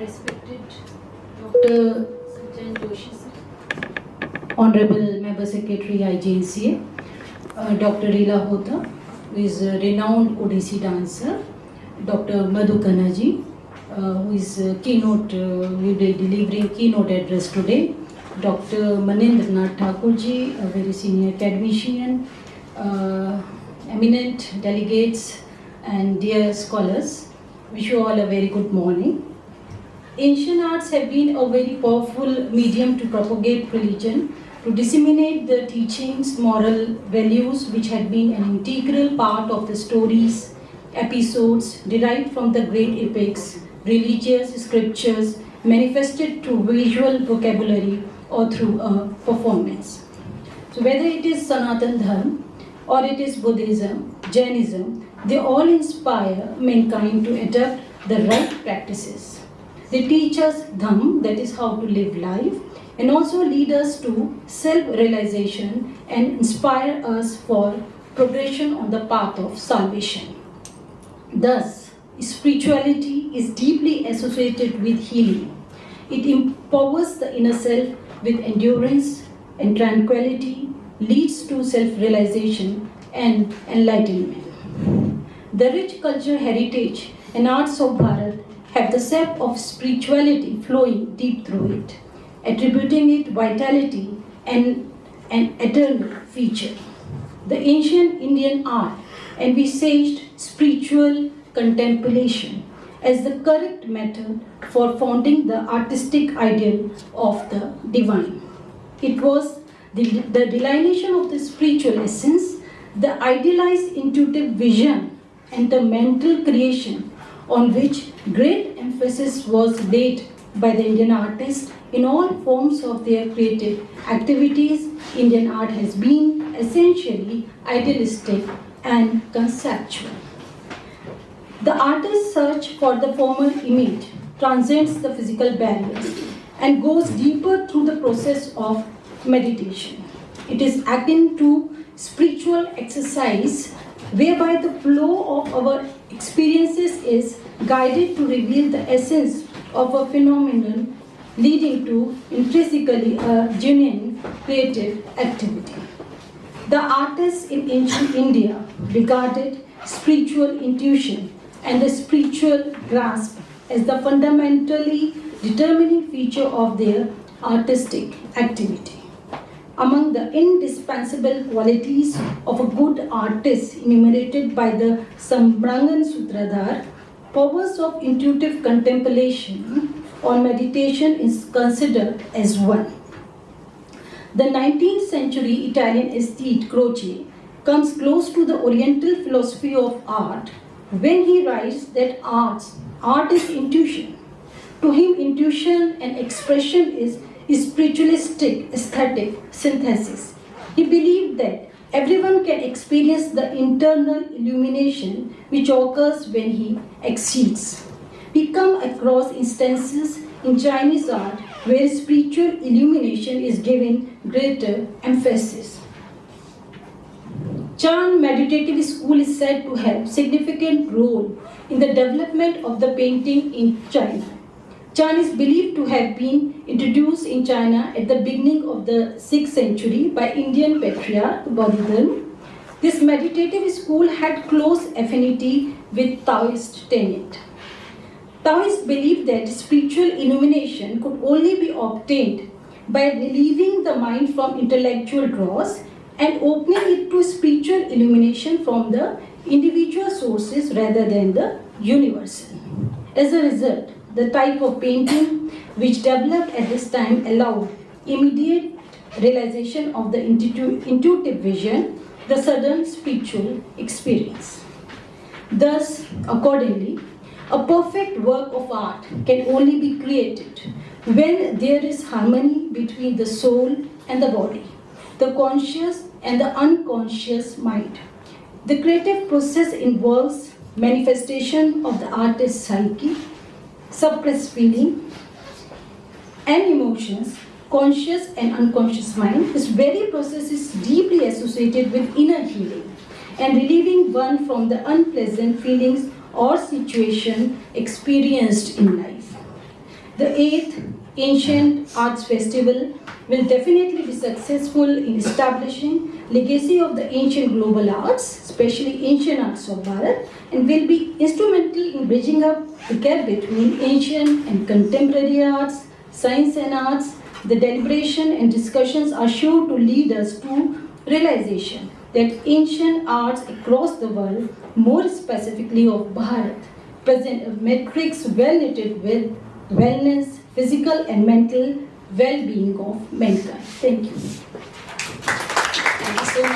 Respected Dr. Joshi, Honorable Member Secretary IGNCA, Dr. Reela Hota, who is a renowned Odissi dancer, Dr. Madhu Kanaji, who is will be delivering keynote address today, Dr. Manindra Nath Thakurji, a very senior academician, eminent delegates and dear scholars, wish you all a very good morning. Ancient arts have been a very powerful medium to propagate religion, to disseminate the teachings, moral values which had been an integral part of the stories, episodes derived from the great epics, religious scriptures manifested through visual vocabulary or through a performance. So whether it is Sanatan Dharma or it is Buddhism, Jainism, they all inspire mankind to adopt the right practices. They teach us Dhamma, that is how to live life, and also lead us to self-realization and inspire us for progression on the path of salvation. Thus, spirituality is deeply associated with healing. It empowers the inner self with endurance and tranquility, leads to self-realization and enlightenment. The rich cultural heritage and arts of Bharat have the sap of spirituality flowing deep through it, attributing it vitality and an eternal feature. The ancient Indian art envisaged spiritual contemplation as the correct method for founding the artistic ideal of the divine. It was the delineation of the spiritual essence, the idealized intuitive vision, and the mental creation on which great emphasis was laid by the Indian artists in all forms of their creative activities. Indian art has been essentially idealistic and conceptual. The artist's search for the former image transcends the physical barriers and goes deeper through the process of meditation. It is akin to spiritual exercise whereby the flow of our experiences is guided to reveal the essence of a phenomenon, leading to intrinsically a genuine creative activity. The artists in ancient India regarded spiritual intuition and the spiritual grasp as the fundamentally determining feature of their artistic activity. Among the indispensable qualities of a good artist enumerated by the Sambrangan Sutradhar, powers of intuitive contemplation or meditation is considered as one. The 19th century Italian aesthete Croce comes close to the Oriental philosophy of art when he writes that art is intuition. To him, intuition and expression is spiritualistic aesthetic synthesis. He believed that everyone can experience the internal illumination which occurs when he exceeds. We come across instances in Chinese art where spiritual illumination is given greater emphasis. Chan Meditative School is said to have significant role in the development of the painting in China. Chan is believed to have been introduced in China at the beginning of the 6th century by Indian patriarch Bodhidharma. This meditative school had close affinity with Taoist tenet. Taoists believed that spiritual illumination could only be obtained by relieving the mind from intellectual dross and opening it to spiritual illumination from the individual sources rather than the universal. As a result, the type of painting which developed at this time allowed immediate realization of the intuitive vision, the sudden spiritual experience. Thus, accordingly, a perfect work of art can only be created when there is harmony between the soul and the body, the conscious and the unconscious mind. The creative process involves manifestation of the artist's psyche, suppressed feeling and emotions, conscious and unconscious mind. This very process is deeply associated with inner healing and relieving one from the unpleasant feelings or situation experienced in life. The 8th Ancient Arts Festival will definitely be successful in establishing legacy of the ancient global arts, especially ancient arts of Bharat, and will be instrumental in bridging up the gap between ancient and contemporary arts, science and arts. The deliberation and discussions are sure to lead us to realization that ancient arts across the world, more specifically of Bharat, present a matrix well knitted with wellness, physical and mental well-being of mankind. Thank you. Thank you so much.